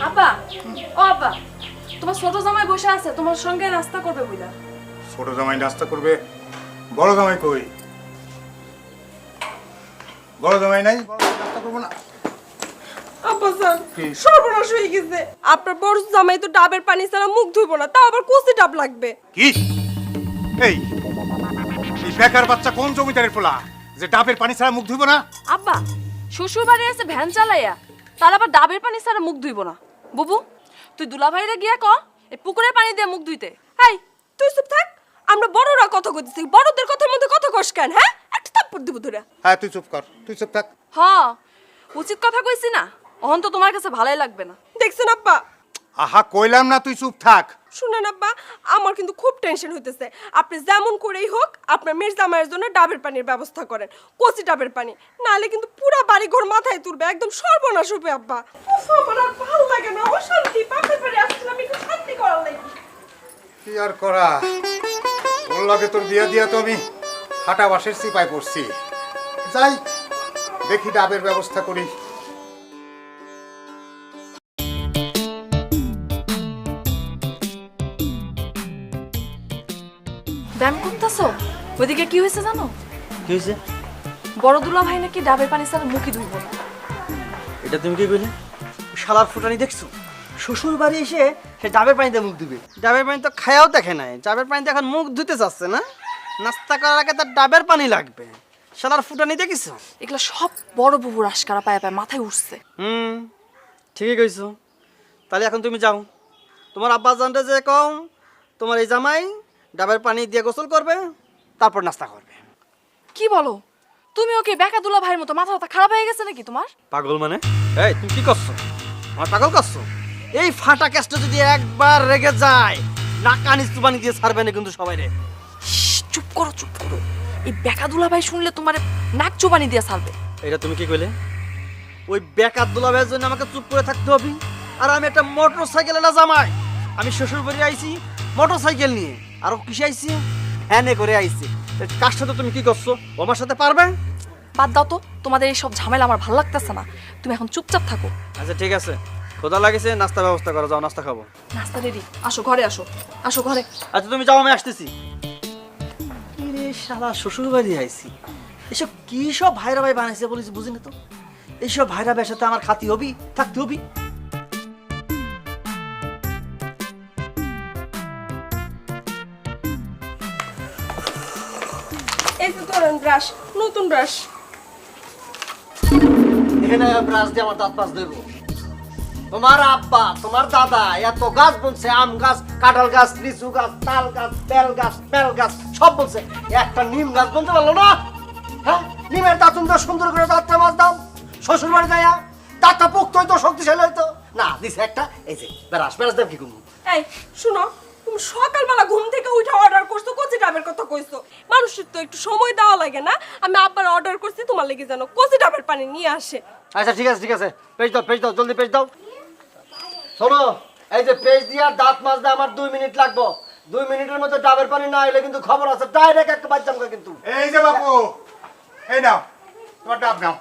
আব্বা, ও আব্বা, তোমার ছোট জামাই বসে আছে, তোমার সঙ্গে নাস্তা করবে বুঝলা। ছোট জামাই নাস্তা করবে, বড় জামাই কই? বড় জামাই নাই, বড় জামাই নাস্তা করবো না। আব্বা স্যার সর্বনাশ হয়ে গেছে, আপনার বড় জামাই তো ডাবের পানি ছাড়া মুখ ধুইবো না, তাও আবার কচি ডাব লাগবে। কি এই এই বেকার বাচ্চা কোন জমিদারের পোলা যে ডাবের পানি ছাড়া মুখ ধুইব না? আব্বা শ্বশুর বাড়ি আছে ভ্যান চালাইয়া, তার আবার ডাবের পানি ছাড়া মুখ ধুইব না? বুবু তুই দুলাভাইরে গিয়া ক এই পুকুরের পানি দিয়ে মুখ ধুইতে। এই তুই চুপ থাক, আমরা বড়রা কথা কইতেছি, বড়দের কথার মধ্যে কথা কস কেন? হ্যাঁ একটা থাপ্পড় দিব ধরে। হ্যাঁ তুই চুপ কর, তুই চুপ থাক। হ উচিত কথা কইছি না, অহন তো তোমার কাছে ভালোই লাগবে না। দেখছেন আব্বা, আহা কইলাম না তুই চুপ থাক। শুনেন আব্বা, আমার কিন্তু খুব টেনশন হইতেছে। আপনি যেমন করেই হোক আপনার মেয়ের জামাইয়ের জন্য ডাবের পানির ব্যবস্থা করেন, কচি ডাবের পানি, নাহলে কিন্তু পুরো বাড়ি ঘর মাথায় তুলবে, একদম সর্বনাশ হবে আব্বা। উফ, আমার আর ভালো লাগে না, অশান্তি। বাপের বাড়ি আসছিলাম একটু শান্তি করার লাগি। কি আর করা, ওর লগে তোর বিয়ে দিয়া তো আমি হাঁটা বাসের সিপাই পড়ছি। যাই দেখি ডাবের ব্যবস্থা করি। ব্যায়াম করতেছো? ওইদিকে কি হয়েছে জানো? কি হয়েছে? বড় দুলা ভাই নাকি ডাবের পানি ছাড়া মুখই ধুইব না। এটা তুমি কি কইলে? শালার ফুটানি দেখছো? শ্বশুর বাড়ি এসে সে ডাবের পানিতে মুখ ধুবে। ডাবের পানি তো খায়াও দেখে নাই, ডাবের পানিতে এখন মুখ ধুতে চাচ্ছে না। নাস্তা করার আগে তার ডাবের পানি লাগবে। শালার ফুটানি দেখিস? এগুলো সব বড় বুবুর আশকারা পায়ে পায়ে মাথায় উঠছে। ঠিকই কইছো। তাহলে এখন তুমি যাও, তোমার আব্বা জানতে যে কম তোমার এই জামাই ডাবের পানি দিয়ে গোসল করবে, তারপর নাস্তা করবে। কি বলো? তুমি ওকে বেকা দুলা ভাইয়ের মতো মাথা ব্যথা খারাপ হয়ে গেছে নাকি তোমার? পাগল মানে? এই তুমি কি করছো? আমার পাগল করছো? এই ফাটা কেসটা যদি একবার রেগে যায় নাকানি চুবানি দিয়ে ছাড়বে না কিন্তু সবাই রে। চুপ করো, চুপ করো। এই বেকা দুলা ভাই শুনলে তোমার নাক চুবানি দিয়ে ছাড়বে। এটা তুমি কি কইলে? ওই বেকার দুলাভাইয়ের জন্য আমাকে চুপ করে থাকতে হবে? আর আমি একটা মোটর সাইকেল এলা জামাই, আমি শ্বশুর বাড়ি আইছি মোটর সাইকেল নিয়ে, আর ও কিসে আইছি? ভ্যানে করে আইছি। কার সাথে তুমি কি করছো? ও আমার সাথে পারবে? বাদ দাও তো, তোমাদের এই সব ঝামেলা আমার ভালো লাগতেছে না। তুমি এখন চুপচাপ থাকো। আচ্ছা ঠিক আছে, খোদা লাগেছে, নাস্তা ব্যবস্থা করো, যাও নাস্তা খাবো। নাস্তা রেডি, আসো ঘরে আসো, আসো ঘরে। আচ্ছা তুমি যাও, আমি আসতেছি। রে শালা শ্বশুর বাড়ি আইছি, এসব কি সব ভাইরা ভাই বানাইছে বলিস বুঝি না তো। এইসব ভাইরা ভাইয়ের সাথে আমার খাতি হবি, থাকতে হবি। এই তো ধরেন ব্রাশ, নতুন ব্রাশ। এখানে ব্রাশ দিয়ে আমার দাঁত পাঁচ দেব। তোমার আব্বা তোমার দাদা এত গাছ বলছে, আম গাছ, কাঁঠাল গাছ, লিচু গাছ, তাল গাছ, বেল গাছ, বেল গাছ, সব বলছে, একটা নিম গাছ বলতে পারলো না? হ্যাঁ, নিমের দাঁতুন তো সুন্দর করে দাঁতটা মাছ দাও। শ্বশুর বাড়ি যাইয়া দাঁতটা পোক্ত হইতো, শক্তিশালী হইতো না। দিছে একটা এই যে ব্রাশ, ব্রাশ দেব কি করবো? এই শুনো, তুমি সকালবেলা ঘুম থেকে উঠে অর্ডার করছো, কচি ডাবের কথা কইছো। মানুষের তো একটু সময় দেওয়া লাগে না? আমি আব্বার অর্ডার করছি তোমার লেগে যেন কচি ডাবের পানি নিয়ে আসে। আচ্ছা ঠিক আছে, ঠিক আছে, পেজ দাও, পেজ দাও, জলদি পেজ দাও। শোনো, এই যে পেজ দিয়া দাঁত মাজতে আমার 2 মিনিট লাগবে। 2 মিনিটের মধ্যে ডাবের পানি না এলে কিন্তু খবর আছে, ডাইরেক্ট একটা বাচ্চাম কিন্তু। এই যে বাপু, এই নাও তোমার ডাব নাও।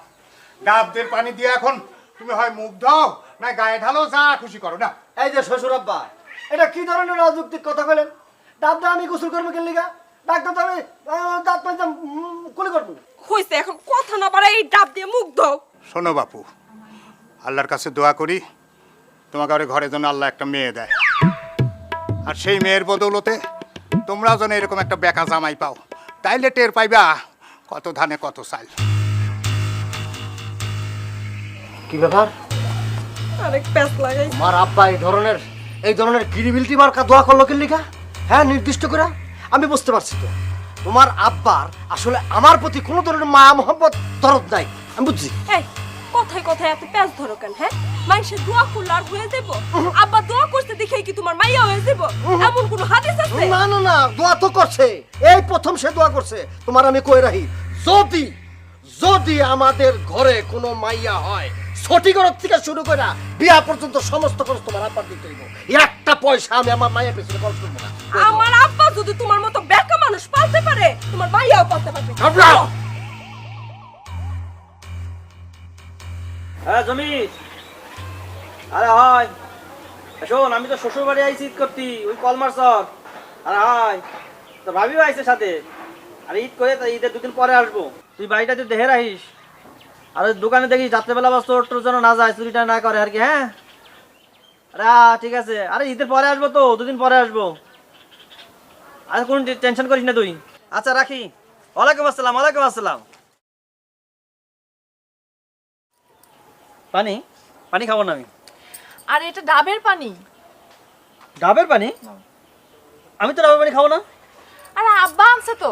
ডাব দিয়ে পানি দিয়ে এখন তুমি হয় মুখ দাও না গায়ে ঢালো, যা খুশি করো না। এই যে শ্বশুর আব্বা, এটা কি ধরনের রাজযুক্তিক কথা বলেন? ডাব দিয়ে আমি গোসল করবো কেন লিগা? ডাক্তার তো আমি দাঁত পাইতাম কুলি করবো। হইছে, এখন কথা না বাড়াই এই ডাব দিয়ে মুখ দাও। শোনো বাপু, আল্লাহর কাছে দোয়া করি তোমাকে আর ঘরে যেন আল্লাহ একটা মেয়ে দেয়, আর সেই মেয়ের বদৌলতে তোমরাও যেন এরকম একটা বেকা জামাই পাও, তাইলে টের পাইবা কত ধানে কত চাল। কি ব্যাপার? আরেক প্যাচ লাগাই। আমার আব্বা এই ধরনের গিরিবিলিটি মার্কা দোয়া করলো কেন লিগা? হ্যাঁ, নির্দিষ্ট করে আমি বুঝতে পারছি তো। তোমার আব্বার আসলে আমার প্রতি কোনো ধরনের মায়া মোহাম্মত দরদ নাই, আমি বুঝছি। এই কথায় কথায় এত প্যাচ ধরো কেন? হ্যাঁ, মাইসে দোয়া করলে আর হয়ে যাব? আব্বা দোয়া করতে দেখে কি তোমার মাইয়া হয়ে যাব? এমন কোনো হাদিস আছে? না না না, দোয়া তো করছে, এই প্রথম সে দোয়া করছে। তোমার আমি কই রাহি, যদি যদি আমাদের ঘরে কোনো মাইয়া হয়, ছটিগড় থেকে শুরু করে বিয়া পর্যন্ত সমস্ত খরচ তোমার আব্বার দিতে হইব। একটা পয়সা আমি আমার মায়ের পেছনে খরচ করবো না। আমার আব্বা যদি তোমার মতো বেকা মানুষ পালতে পারে, তোমার মাইয়াও পালতে পারবে। হ্যাঁ জমি, আরে হয় শোন, আমি তো শ্বশুর বাড়ি আইছি ঈদ করতি, ওই কলমার চক। আরে হয় তো ভাবিও আইছে সাথে, আর ঈদ করে তো ঈদের 2 দিন পরে আসবো। তুই বাড়িটা তুই দেখে রাখিস, আর ওই দোকানে দেখিস রাত্রেবেলা বা চোর টোর যেন না যায়, চুরিটা না করে আর কি। হ্যাঁ আরে ঠিক আছে, আরে ঈদের পরে আসবো তো, 2 দিন পরে আসবো। আরে কোনো টেনশন করিস না তুই। আচ্ছা রাখি। ওয়ালাইকুম আসসালাম। ওয়ালাইকুম আসসালাম। পানি পানি খাবো না আমি। আর এটা ডাবের পানি। ডাবের পানি? আমি তো ডাবের পানি খাবো না। আরে আব্বা আনছে তো,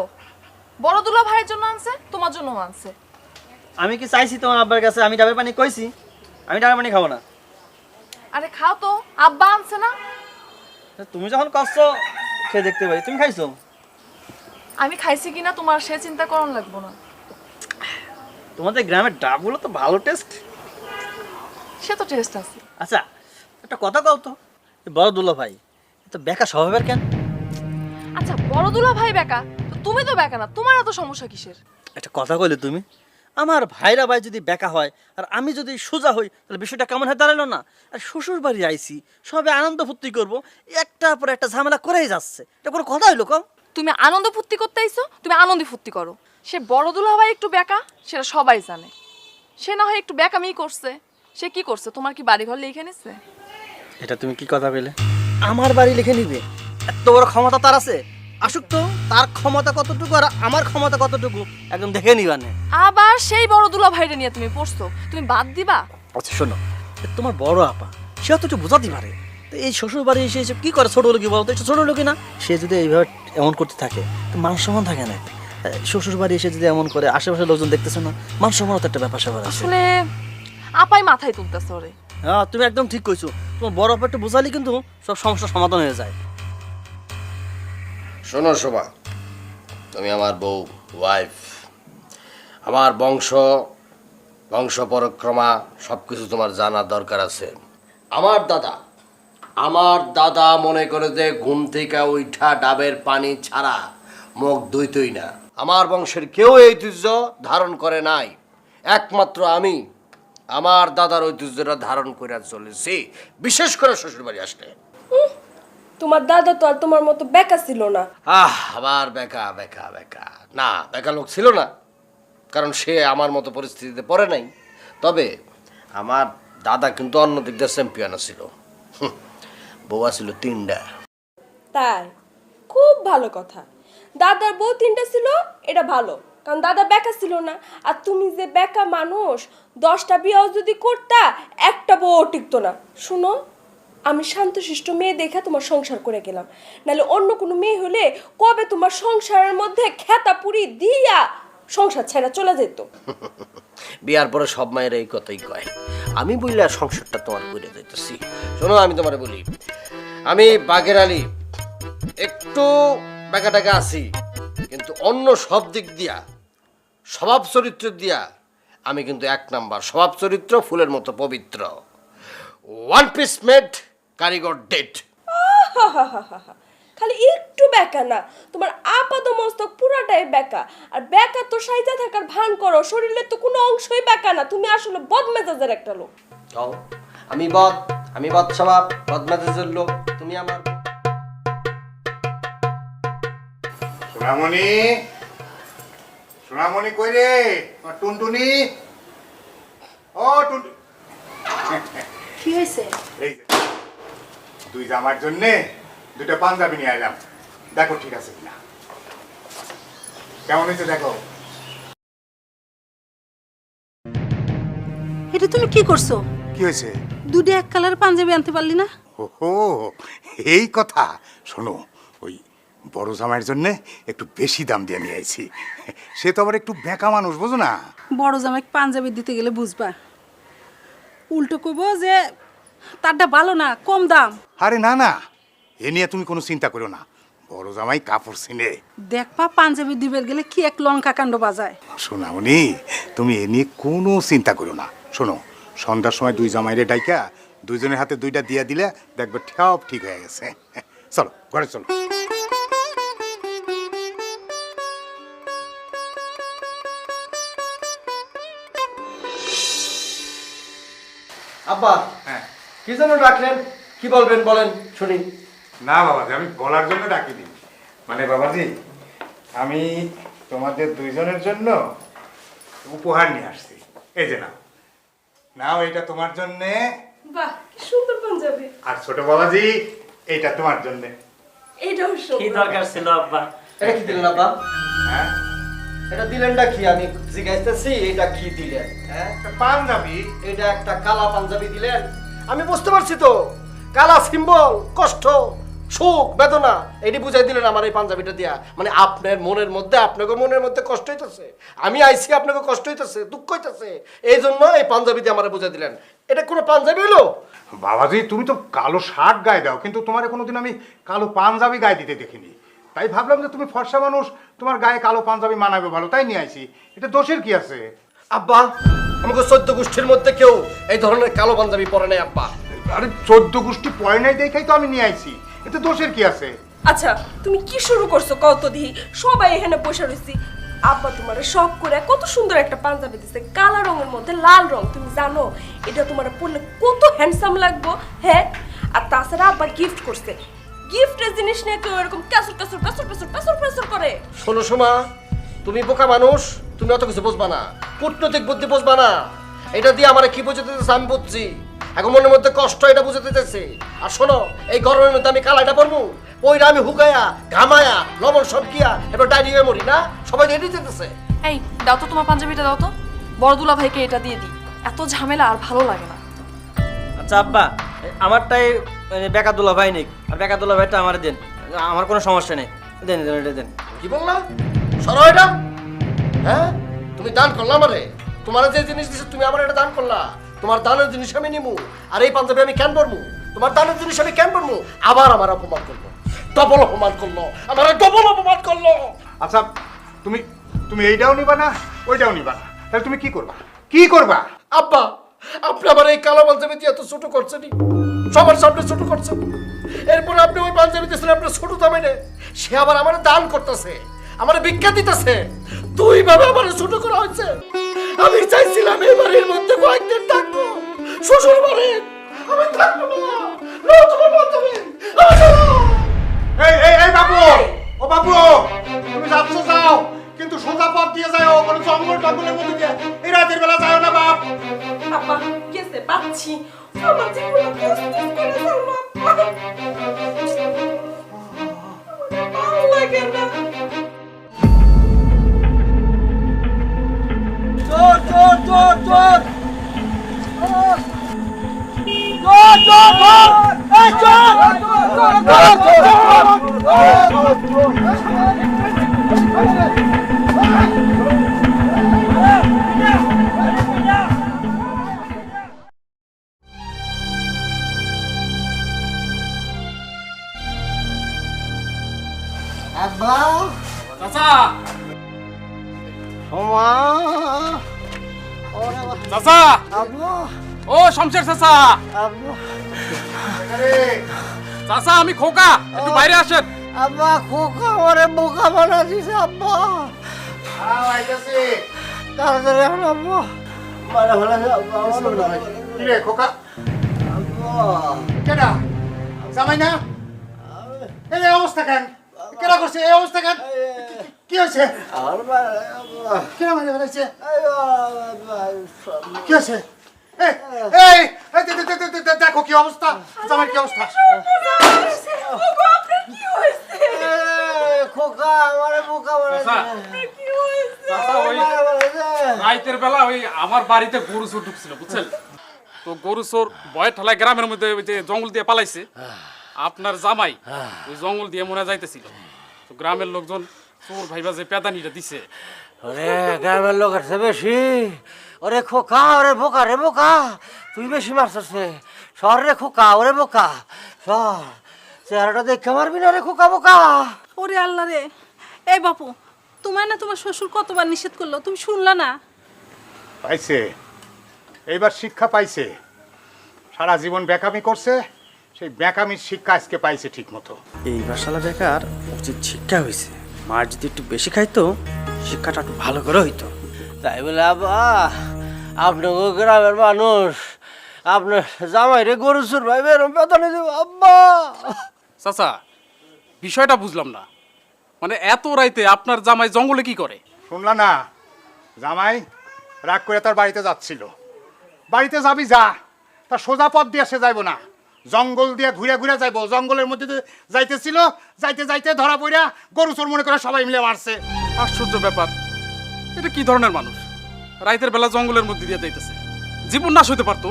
বড় দুলা ভাইয়ের জন্য আনছে, তোমার জন্য আনছে। আমি কি চাইছি তোমার আব্বার কাছে আমি ডাবের পানি কইছি? আমি ডাবের পানি খাবো না। আরে খাও তো, আব্বা আনছে না। তুমি যখন করছো খেয়ে দেখতে পারি। তুমি খাইছো? আমি খাইছি কিনা তোমার সে চিন্তা করন লাগবো না। তোমাদের গ্রামের ডাবগুলো তো ভালো টেস্ট। সে তো টেস্ট আছে। আচ্ছা একটা কথা কও তো, এই বড় দুলা ভাই তো বেকা স্বভাবের কেন? আচ্ছা বড় দুলা ভাই বেকা, তো তুমি তো বেকা না, তোমার এত সমস্যা কিসের? একটা কথা কইলে তুমি, আমার ভাইরা ভাই যদি বেকা হয় আর আমি যদি সোজা হই তাহলে বিষয়টা কেমন হয়ে দাঁড়ালো না? আর শ্বশুর বাড়ি আইছি, সবে আনন্দ ফুর্তি করবো, একটার পর একটা ঝামেলা করেই যাচ্ছে। এটা কোনো কথা হইলো কম? তুমি আনন্দ ফুর্তি করতে আইছো, তুমি আনন্দ ফুর্তি করো। সে বড় দুলা ভাই একটু বেকা, সেটা সবাই জানে। সে না হয় একটু বেকামি করছে। সে কি করছে? তোমার কি বাড়ি ঘর লিখে নিচ্ছে? এটা তুমি কি কথা বলে? আমার বাড়ি লিখে নিবে? এত বড় ক্ষমতা তার আছে? আসুক তো, তার ক্ষমতা কতটুকু আর আমার ক্ষমতা কতটুকু একদম দেখে নিবা না। আবার সেই বড় দুলা ভাইরে নিয়ে তুমি পড়ছো, তুমি বাদ দিবা? আচ্ছা শোনো, তোমার বড় আপা সেও তো একটু বোঝাতে পারে। তো এই শ্বশুর বাড়ি এসে এসে কি করে? ছোট লোকই বলো তো, ছোট লোকই না? সে যদি এইভাবে এমন করতে থাকে তো মান সম্মান থাকে না। শ্বশুর বাড়ি এসে যদি এমন করে, আশেপাশের লোকজন দেখতেছে না, মান সম্মান তো একটা ব্যাপার স্যাপার আছে। আসলে আপাই মাথায় তুলতেছে ওরে। হ্যাঁ তুমি একদম ঠিক কইছো। তোমার বড় আপা একটু বোঝালি কিন্তু সব সমস্যার সমাধান হয়ে যায়। শোনো শোভা, তুমি আমার বউ, ওয়াইফ। আমার বংশ পরক্রমা সব কিছু তোমার জানার দরকার আছে। আমার দাদা মনে করে যে ঘুম থেকে উঠা ডাবের পানি ছাড়া মুখ ধুইতই না। আমার বংশের কেউ এই ঐতিহ্য ধারণ করে নাই, একমাত্র আমি আমার দাদার ঐতিহ্যটা ধারণ করে চলেছি, বিশেষ করে শ্বশুরবাড়ি আসলে। তোমার দাদা তো আর তোমার মতো বেকা ছিল না। আবার বেকা বেকা বেকা না, বেকা লোক ছিল না, কারণ সে আমার মতো পরিস্থিতিতে পড়ে নাই। তবে আমার দাদা কিন্তু অন্য দিক দিয়ে চ্যাম্পিয়ন ছিল। বউ ছিল 3টা। তাই? খুব ভালো কথা। দাদার বউ 3টা ছিল, এটা ভালো, কারণ দাদা বেকা ছিল না। আর তুমি যে বেকা মানুষ, 10টা বিয়েও যদি করতা, একটা বউ টিকতো না। শুনো, আমি শান্তশিষ্ট মেয়ে দেখে তোমার সংসার করে গেলাম, নাহলে অন্য কোনো মেয়ে হলে কবে তোমার সংসারের মধ্যে খেতা পুরি দিয়া সংসার ছেড়া চলে যেত। বিয়ার পরে সব মায়ের এই কথাই কয়। আমি বললে সংসারটা তোমার করে যাইতেছি। শোনো, আমি তোমারে বলি, আমি বাগের আলী একটু বেকাটাকা আছি, কিন্তু অন্য সব দিক দিয়া, স্বভাব চরিত্র দিয়া আমি কিন্তু 1 নাম্বার। স্বভাব চরিত্র ফুলের মতো পবিত্র। 1 পিস মেড, কারিগর ডেট। খালি একটু বেকা না, তোমার আপাত মস্তক পুরাটাই বেকা। আর বেকা তো সাইজা থাকার ভান করো, শরীরের তো কোনো অংশই বেকা না। তুমি আসলে বদমেজাজের একটা লোক। আমি বদ স্বভাব, বদমেজাজের লোক। তুমি আমার সোনামণি কই রে? টুনটুনি, ও টুন, কি হয়েছে? এই যে 2 জামার জন্য 2টা পাঞ্জাবি নিয়ে এলাম, দেখো ঠিক আছে কিনা। কেমন হয়েছে দেখো। এটা তুমি কি করছো? কি হয়েছে? 2টা এক কালার পাঞ্জাবি আনতে পারলি না? ওহো, এই কথা। শোনো, ওই বড় জামাইয়ের জন্য একটু বেশি দাম দিয়ে নিয়ে আইছি। সে তো আবার একটু বেঁকা মানুষ, বুঝো না? বড় জামাইকে পাঞ্জাবি দিতে গেলে বুঝবা, উল্টো কইবো যে তারটা ভালো না, কম দাম। আরে না না, এ নিয়ে তুমি কোনো চিন্তা করো না। বড় জামাই কাপড় চিনে। দেখবা পাঞ্জাবি দিবের গেলে কি এক লঙ্কা কাণ্ড বাজায়। শোনামনি, তুমি এ নিয়ে কোনো চিন্তা করো না। শোনো, সন্ধ্যার সময় 2 জামাইরে ডাইকা 2জনের হাতে 2টা দিয়ে দিলে দেখবে সব ঠিক হয়ে গেছে। চলো ঘরে চলো। আব্বা, হ্যাঁ, কি জন্য ডাকলেন? কি বলবেন বলেন শুনি। না বাবাজি, আমি বলার জন্য ডাকিনি। মানে বাবাজি, আমি তোমাদের 2জনের জন্য উপহার নিয়ে আসছি। এই যে নাও, নাও, এটা তোমার জন্য। বাহ, কি সুন্দর পাঞ্জাবি। আর ছোট বাবাজি, এইটা তোমার জন্য। এইটাও কি সুন্দর। দরকার ছিল আব্বা? এটা কি দিলেন আব্বা? হ্যাঁ, এটা দিলেনটা কি? আমি জিজ্ঞাসতেছি এটা কি দিলেন? হ্যাঁ, একটা পাঞ্জাবি। এটা একটা কালা পাঞ্জাবি দিলেন। আমি বুঝতে পারছি তো, কালা সিম্বল, কষ্ট, সুখ বেদনা এটি বুঝাই দিলেন আমার এই পাঞ্জাবিটা দিয়া। মানে আপনার মনের মধ্যে, আপনাকে মনের মধ্যে কষ্ট হইতেছে, আমি আইছি আপনাকে কষ্ট হইতেছে, দুঃখ হইতেছে, এই জন্য এই পাঞ্জাবি দিয়ে আমার বুঝাই দিলেন। এটা কোনো পাঞ্জাবি হলো? বাবাজি তুমি তো কালো শার্ট গায়ে দাও, কিন্তু তোমার কোনোদিন আমি কালো পাঞ্জাবি গায়ে দিতে দেখিনি। তাই ভাবলাম যে তুমি ফর্সা মানুষ, তোমার গায়ে কালো পাঞ্জাবি মানাবে ভালো, তাই নিয়ে আইছি। এটা দোষের কি আছে? আব্বা, আমাকে 14 গোষ্ঠীর মধ্যে কেউ এই ধরনের কালো পাঞ্জাবি পরে নাই আব্বা। আরে 14 গোষ্ঠী পয় নাই দেখাই তো আমি নিয়ে আইছি, এতে দোষের কি আছে? আচ্ছা তুমি কি শুরু করছো কত দিহি? সবাই এখানে বসে রয়েছি, আব্বা তোমার শখ করে কত সুন্দর একটা পাঞ্জাবি দিছে, কালো রঙের মধ্যে লাল রং। তুমি জানো এটা তোমার পরলে কত হ্যান্ডসাম লাগবো? হ্যাঁ, আর তাছাড়া আব্বা গিফট করছে। গিফটের জিনিস নিয়ে কেউ এরকম ক্যাসুর ক্যাসুর ক্যাসুর ক্যাসুর ক্যাসুর ক্যাসুর করে? শোনো সোমা, তুমি বোকা মানুষ, তুমি অত কিছু বুঝবা না, কূটনৈতিক বুদ্ধি বুঝবা না। এটা দিয়ে আমার কি বুঝতে দিতেছে আমি বুঝছি, এখন মনের মধ্যে কষ্ট এটা বুঝতে দিতেছে। আর শোনো, এই গরমের মধ্যে আমি কালাইটা পরবো, ওইটা আমি হুকায়া ঘামায়া লবণ সব গিয়া এবার ডাইরি হয়ে মরি না? সবাই রেডি যেতেছে। এই দাও তো তোমার পাঞ্জাবিটা দাও তো, বড় দুলা ভাইকে এটা দিয়ে দিই, এত ঝামেলা আর ভালো লাগে না। আচ্ছা আব্বা, আমারটাই বেকা দুলা ভাই নিক, আর বেকা দুলা ভাইটা আমার দেন, আমার কোনো সমস্যা নেই, দেন দেন এটা দেন। কি বললা? সরো এটা। হ্যাঁ, তুমি দান করলা আমারে, তোমার যে জিনিস দিছে তুমি আমার এটা দান করলা, তোমার দানের জিনিস আমি নিমু, আর এই পাঞ্জাবি আমি কেন পরমু? তোমার দানের জিনিস আমি কেন পরমু? আবার আমার অপমান করলো, ডবল অপমান করলো, আমার ডবল অপমান করলো। আচ্ছা তুমি তুমি এইটাও নিবা না, ওইটাও নিবা না, তাহলে তুমি কি করবা? কি করবা? আব্বা, আপনি আমার এই কালো পাঞ্জাবি দিয়ে এত ছোট করছেন, সবার সামনে ছোট করছেন, এরপর আপনি ওই পাঞ্জাবি দিয়েছেন আপনার ছোট দামে নে, সে আবার আমার দান করতেছে, আমার ভিক্ষা দিতেছে, দুই ভাবে আমার ছোট করা হয়েছে। আমি চাইছিলাম এই বাড়ির মধ্যে কয়েকদিন থাকবো, শ্বশুর বাড়ি আমি থাকবো না, নতুন পাঞ্জাবি। এই এই এই বাবু, ও বাবু, তুমি যাচ্ছ যাও, কিন্তু সোজা পথ দিয়ে যাও, কোনো জঙ্গল টঙ্গলের মধ্যে দিয়ে এই রাতের বেলা যাও না বাপ। আব্বা গেছে পাচ্ছি, আমার জীবনে কষ্ট করে চলবো আব্বা, আমার ভালো লাগে না। চোর চোর চোর চোর চোর চোর চোর এই চোর আব্বা, চাচা সোমা, চাচা, আব্বু, ও শমশের চাচা, আব্বু, চাচা আমি খোকা, একটু বাইরে আসেন। আব্বা খোকা আমারে বোকা বানা দিছে আব্বা, তাড়াতাড়ি এখন আব্বা মারা ভালো আব্বা। কি রে খোকা? কেডা জামাই না? এই অবস্থা কেন? কেডা করছে এই অবস্থা কেন? কি হয়েছে? কেডা মারা ফেলেছে? কি হয়েছে? এই এই এই দেখো কি অবস্থা, জামাই কি অবস্থা? ওগো আপনার কি হয়েছে? খোকা আমারে বোকা চাচা, কি হয়েছে? চাচা ওই রাইতের বেলা ওই আমার বাড়িতে গরু চোর ঢুকছিল বুঝছেন, তো গরু চোর ভয়ে ঠেলায় গ্রামের মধ্যে ওই যে জঙ্গল দিয়ে পালাইছে, আপনার জামাই ওই জঙ্গল দিয়ে মনে যাইতেছিল, তো গ্রামের লোকজন চোর ভাইবা যে পেদানিটা দিছে। ওরে গ্রামের লোক আছে বেশি, ওরে খোকা ওরে বোকা রে বোকা, তুই বেশি মারছিস রে, সর রে খোকা ওরে বোকা, সর, চেহারাটা দেখে মারবি না রে খোকা বোকা। ওরে আল্লাহ রে, এই বাপু, তোমার না তোমার শ্বশুর কতবার নিষেধ করলো, তুমি শুনলা না? পাইছে, এইবার শিক্ষা পাইছে, সারা জীবন বেকামি করছে, সেই বেকামির শিক্ষা আজকে পাইছে ঠিক মতো। এই বাসালা বেকার উচিত শিক্ষা হয়েছে, মার যদি একটু বেশি খাইতো শিক্ষাটা একটু ভালো করে হইতো। তাই বলে আব্বা, আপনার গ্রামের মানুষ আপনার জামাই রে গরু চুর ভাই বেরম বেতনে দেব আব্বা। চাচা বিষয়টা বুঝলাম না, মানে এত রাইতে আপনার জামাই জঙ্গলে কি করে? শুনলা না, জামাই রাগ করে তার বাড়িতে যাচ্ছিল, বাড়িতে যাবি যা, তার সোজা পথ দিয়ে সে যাইব না, জঙ্গল দিয়ে ঘুরে ঘুরে যাইব, জঙ্গলের মধ্যে দিয়ে যাইতেছিল, যাইতে যাইতে ধরা পড়া গরু চোর মনে করে সবাই মিলে মারছে। আশ্চর্য ব্যাপার, এটা কি ধরনের মানুষ? রাইতের বেলা জঙ্গলের মধ্যে দিয়ে যাইতেছে, জীবন নাশ হইতে পারতো,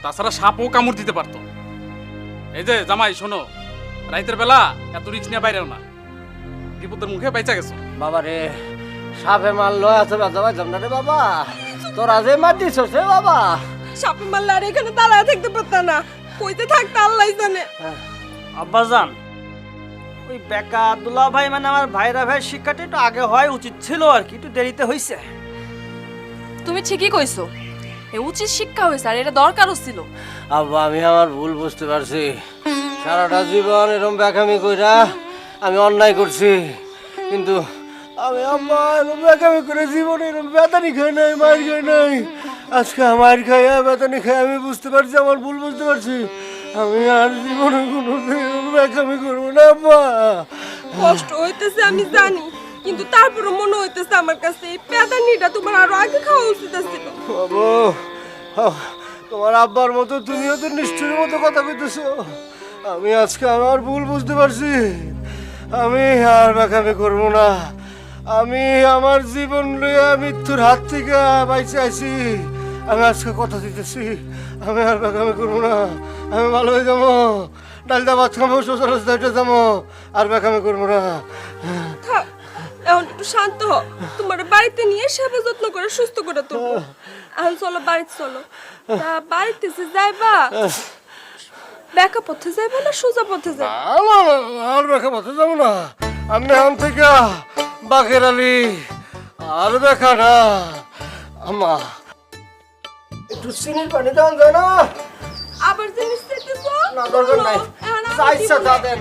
তাছাড়া সাপও কামড় দিতে পারতো। এই যে জামাই শোনো, রাইতের বেলা এত রিক্স নিয়ে বাইরেও না, বিপদের মুখে বাইচা গেছো। বাবা রে, সাপে মারলো এত ব্যথা পাইতাম না রে বাবা, তোরা যে মারতিস রে বাবা। সাপে মারলে আর এখানে দাঁড়ায় থাকতে পারতাম না, কইতে থাকতে আল্লাহ জানে। আব্বাজান, ওই বেকা দুলা ভাই মানে আমার ভাইরা ভাই শিক্ষাটা একটু আগে হয় উচিত ছিল আর কি, একটু দেরিতে হয়েছে। তুমি ঠিকই কইছো, এ উচিত শিক্ষা হয়েছে আর এটা দরকারও ছিল। আব্বা আমি আমার ভুল বুঝতে পারছি, সারাটা জীবন এরকম বেকামি কইরা আমি অন্যায় করছি, কিন্তু আমি আম্মা এরকম বেকামি করে জীবনে এরকম বেতানি খাই নাই, মার খাই নাই। আজকে আমার খাইয়া বেতানি খাই আমি বুঝতে পারছি, আমার ভুল বুঝতে পারছি। আমি আর জীবনে কোনো বেকামি করবো না আব্বা। কষ্ট হইতেছে আমি জানি, কিন্তু তারপরে মনে হইতেছে আমার কাছে এই পেদানিটা তোমার আরো আগে খাওয়া উচিত ছিল। বাবু, তোমার আব্বার মতো তুমিও তো নিষ্ঠুরের মতো কথা কইতেছো। আমি আজকে আমার ভুল বুঝতে পারছি, আমি আর বেকামি করবো না। আমি আমার জীবন লইয়া মৃত্যুর হাত থেকে বাইচে আইছি, আমি আজকে কথা দিতেছি, আমি আর বেকামি করবো না। আমি ভালো হয়ে যাবো, ডালদা ভাত খাবো, শ্বশুর রাস্তায় যাবো, আর বেকামি করবো না। থাক, এখন একটু শান্ত হও, তোমার বাড়িতে নিয়ে সেবা যত্ন করে সুস্থ করে তুলবো। এখন চলো বাড়িতে চলো। তা বাড়িতে যে যাইবা, বেকা পথে যাইবা না সোজা পথে যাইবা? আর বেকা পথে যাবো না, আমি এখন থেকে বাকের আলী, আর বেকা না। আমা একটু চিনির পানি দেওয়া যায় না? আবার জিনিস চাইতেছো? না দরকার নাই, এখন আমি যা ইচ্ছা দিব তা না। দেন।